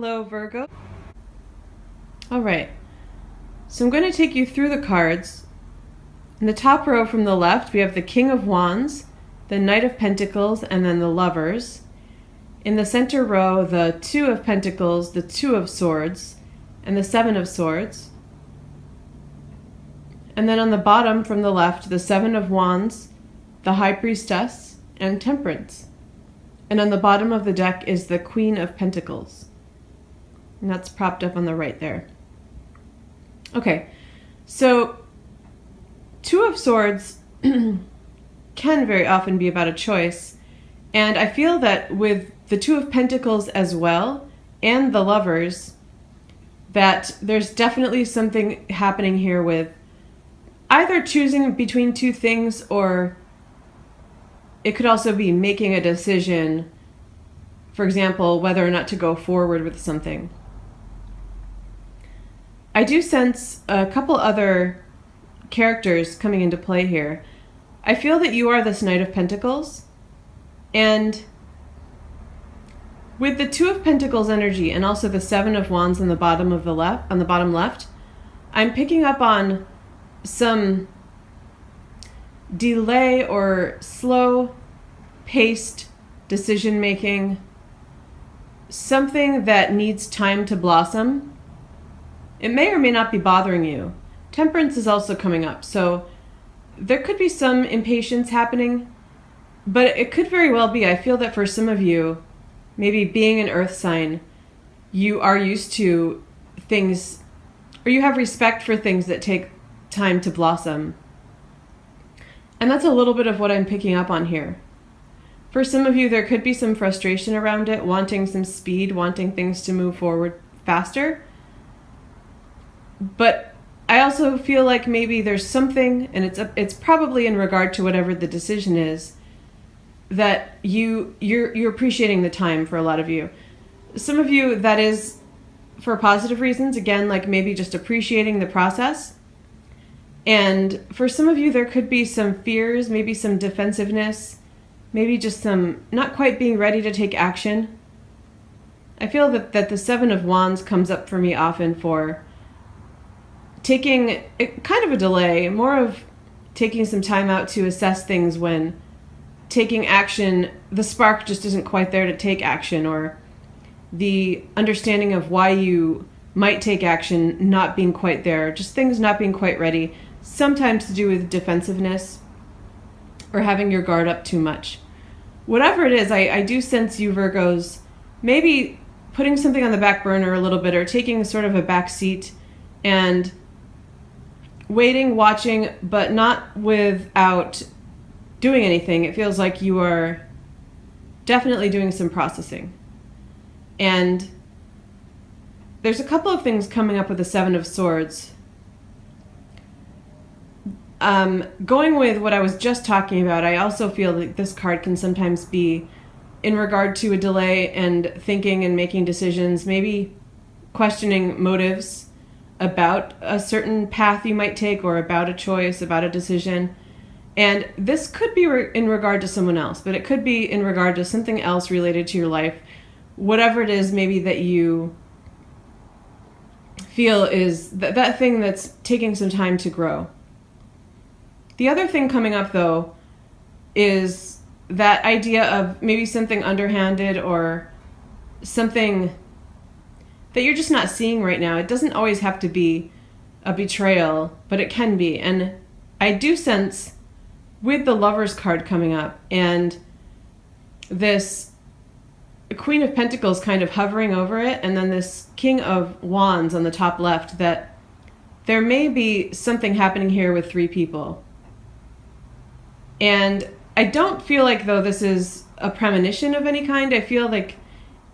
Hello, Virgo. All right, so I'm going to take you through the cards. In the top row from the left, we have the King of Wands, the Knight of Pentacles, and then the Lovers. In the center row, the Two of Pentacles, the Two of Swords, and the Seven of Swords. And then on the bottom from the left, the Seven of Wands, the High Priestess, and Temperance. And on the bottom of the deck is the Queen of Pentacles. And that's propped up on the right there. Okay, so Two of Swords can very often be about a choice. And I feel that with the Two of Pentacles as well, and the Lovers, that there's definitely something happening here with either choosing between two things, or it could also be making a decision, for example, whether or not to go forward with something. I do sense a couple other characters coming into play here. I feel that you are this Knight of Pentacles, and with the Two of Pentacles energy and also the Seven of Wands on the bottom of the left, on the bottom left, I'm picking up on some delay or slow paced decision making, something that needs time to blossom. It may or may not be bothering you. Temperance is also coming up, so there could be some impatience happening, but it could very well be, I feel that for some of you, maybe being an earth sign, you are used to things, or you have respect for things that take time to blossom. And that's a little bit of what I'm picking up on here. For some of you, there could be some frustration around it, wanting some speed, wanting things to move forward faster. But I also feel like maybe there's something, and it's probably in regard to whatever the decision is, that you're appreciating the time for a lot of you. Some of you, that is for positive reasons, again, like maybe just appreciating the process. And for some of you, there could be some fears, maybe some defensiveness, maybe just some not quite being ready to take action. I feel that the Seven of Wands comes up for me often for taking kind of a delay, more of taking some time out to assess things when taking action, the spark just isn't quite there to take action, or the understanding of why you might take action not being quite there, just things not being quite ready, sometimes to do with defensiveness or having your guard up too much. Whatever it is, I do sense you Virgos maybe putting something on the back burner a little bit, or taking sort of a back seat and waiting, watching, but not without doing anything. It feels like you are definitely doing some processing. And there's a couple of things coming up with the Seven of Swords. Going with what I was just talking about, I also feel that this card can sometimes be in regard to a delay and thinking and making decisions, maybe questioning motives about a certain path you might take, or about a choice, about a decision. And this could be in regard to someone else, but it could be in regard to something else related to your life. Whatever it is, maybe that you feel is that thing that's taking some time to grow. The other thing coming up, though, is that idea of maybe something underhanded, or something that you're just not seeing right now. It doesn't always have to be a betrayal, but it can be. And I do sense, with the Lovers card coming up and this Queen of Pentacles kind of hovering over it, and then this King of Wands on the top left, that there may be something happening here with three people. And I don't feel like, though, this is a premonition of any kind. I feel like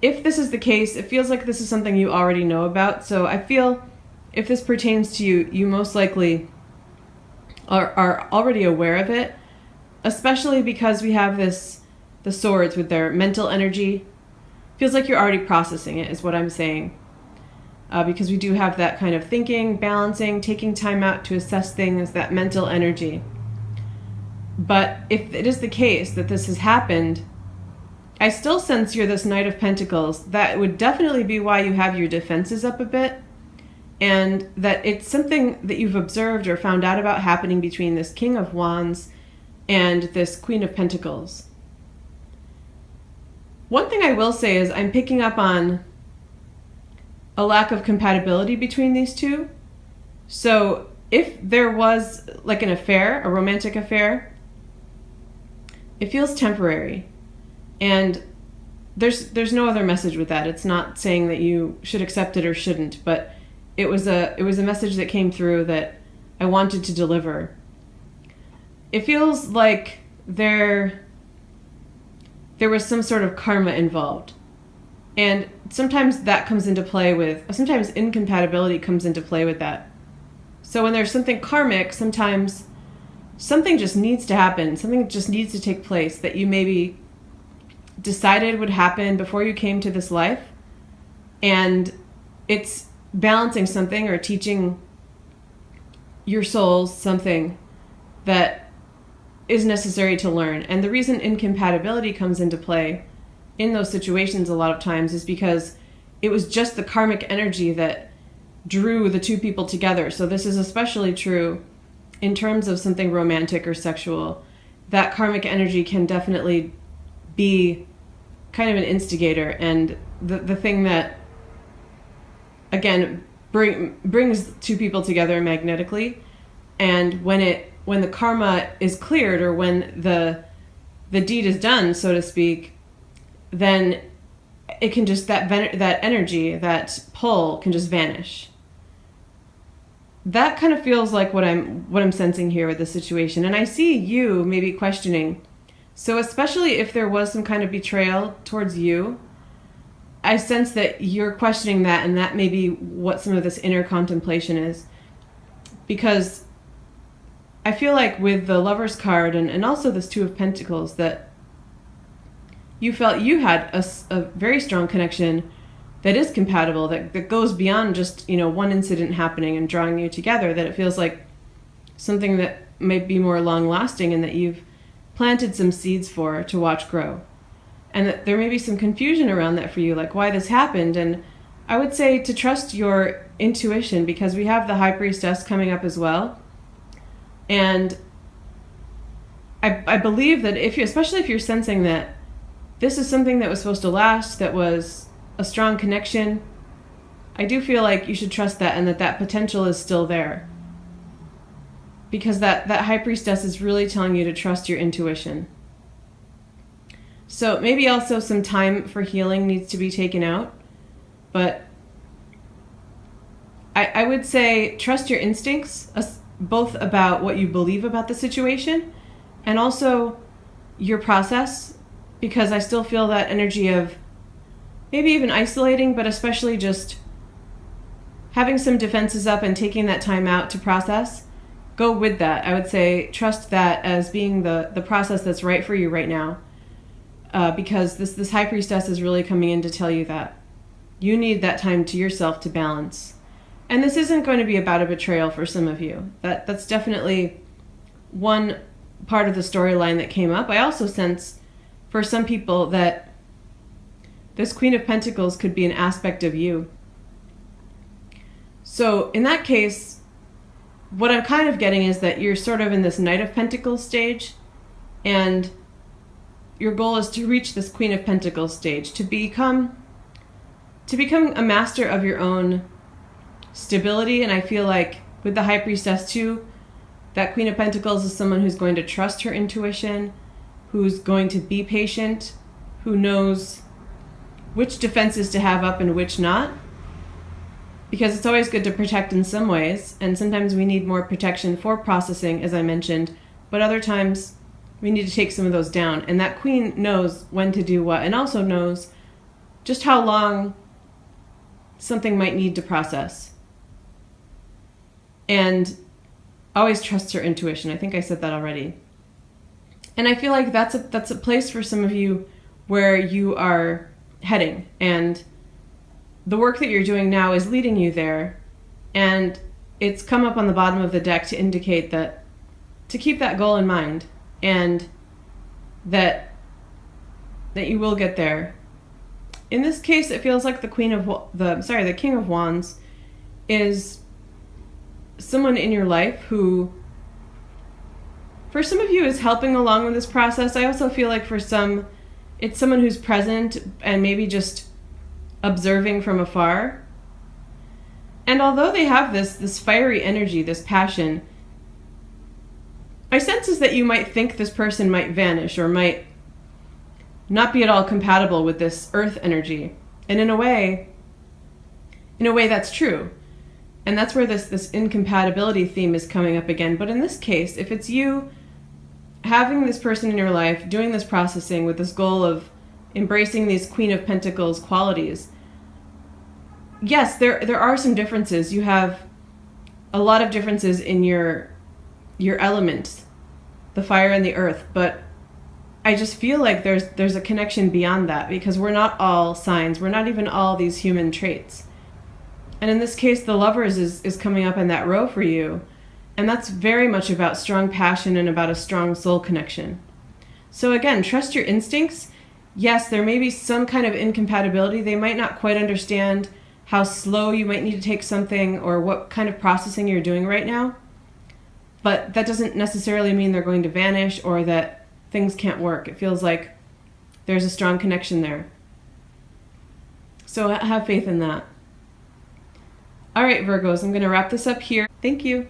if this is the case, it feels like this is something you already know about. So I feel if this pertains to you, you most likely are already aware of it, especially because we have the swords with their mental energy. Feels like you're already processing it, is what I'm saying. Because we do have that kind of thinking, balancing, taking time out to assess things, that mental energy. But if it is the case that this has happened, I still sense you're this Knight of Pentacles. That would definitely be why you have your defenses up a bit, and that it's something that you've observed or found out about happening between this King of Wands and this Queen of Pentacles. One thing I will say is I'm picking up on a lack of compatibility between these two. So if there was like an affair, a romantic affair, it feels temporary. And there's no other message with that. It's not saying that you should accept it or shouldn't, but it was a message that came through that I wanted to deliver. It feels like there was some sort of karma involved. And sometimes that comes into play with, sometimes incompatibility comes into play with that. So when there's something karmic, sometimes something just needs to happen. Something just needs to take place that you maybe decided would happen before you came to this life. And it's balancing something or teaching your souls something that is necessary to learn. And the reason incompatibility comes into play in those situations a lot of times is because it was just the karmic energy that drew the two people together. So this is especially true in terms of something romantic or sexual. That karmic energy can definitely be kind of an instigator and the thing that, again, brings two people together magnetically. And when the karma is cleared, or when the deed is done, so to speak, then it can just, that energy, that pull can just vanish. That kind of feels like what I'm sensing here with the situation. And I see you maybe questioning. So especially if there was some kind of betrayal towards you, I sense that you're questioning that, and that may be what some of this inner contemplation is. Because I feel like with the Lover's card and also this Two of Pentacles, that you felt you had a very strong connection that is compatible, that goes beyond just, one incident happening and drawing you together, that it feels like something that might be more long lasting and that you've planted some seeds for to watch grow. And that there may be some confusion around that for you, like why this happened. And I would say to trust your intuition, because we have the High Priestess coming up as well. And I believe that especially if you're sensing that this is something that was supposed to last, that was a strong connection, I do feel like you should trust that, and that potential is still there. Because that High Priestess is really telling you to trust your intuition. So maybe also some time for healing needs to be taken out. But I would say trust your instincts, both about what you believe about the situation and also your process. Because I still feel that energy of maybe even isolating, but especially just having some defenses up and taking that time out to process. Go with that. I would say trust that as being the process that's right for you right now. Because this High Priestess is really coming in to tell you that you need that time to yourself to balance. And this isn't going to be about a betrayal for some of you. That's definitely one part of the storyline that came up. I also sense for some people that this Queen of Pentacles could be an aspect of you. So in that case, what I'm kind of getting is that you're sort of in this Knight of Pentacles stage, and your goal is to reach this Queen of Pentacles stage, to become a master of your own stability. And I feel like with the High Priestess too, that Queen of Pentacles is someone who's going to trust her intuition, who's going to be patient, who knows which defenses to have up and which not. Because it's always good to protect in some ways, and sometimes we need more protection for processing, as I mentioned, but other times we need to take some of those down. And that Queen knows when to do what, and also knows just how long something might need to process. And always trusts her intuition. I think I said that already. And I feel like that's a place for some of you where you are heading, and the work that you're doing now is leading you there. And it's come up on the bottom of the deck to indicate that to keep that goal in mind, and that that you will get there. In this case, it feels like the King of Wands is someone in your life who, for some of you, is helping along with this process. I also feel like for some, it's someone who's present and maybe just observing from afar. And although they have this fiery energy, this passion, my sense is that you might think this person might vanish or might not be at all compatible with this earth energy. And in a way that's true. And that's where this incompatibility theme is coming up again. But in this case, if it's you having this person in your life, doing this processing with this goal of embracing these Queen of Pentacles qualities, yes, there are some differences. You have a lot of differences in your elements, the fire and the earth, but I just feel like there's a connection beyond that, because we're not all signs. We're not even all these human traits. And in this case, the Lovers is coming up in that row for you. And that's very much about strong passion and about a strong soul connection. So again, trust your instincts. Yes, there may be some kind of incompatibility. They might not quite understand how slow you might need to take something or what kind of processing you're doing right now. But that doesn't necessarily mean they're going to vanish or that things can't work. It feels like there's a strong connection there. So have faith in that. All right, Virgos, I'm going to wrap this up here. Thank you.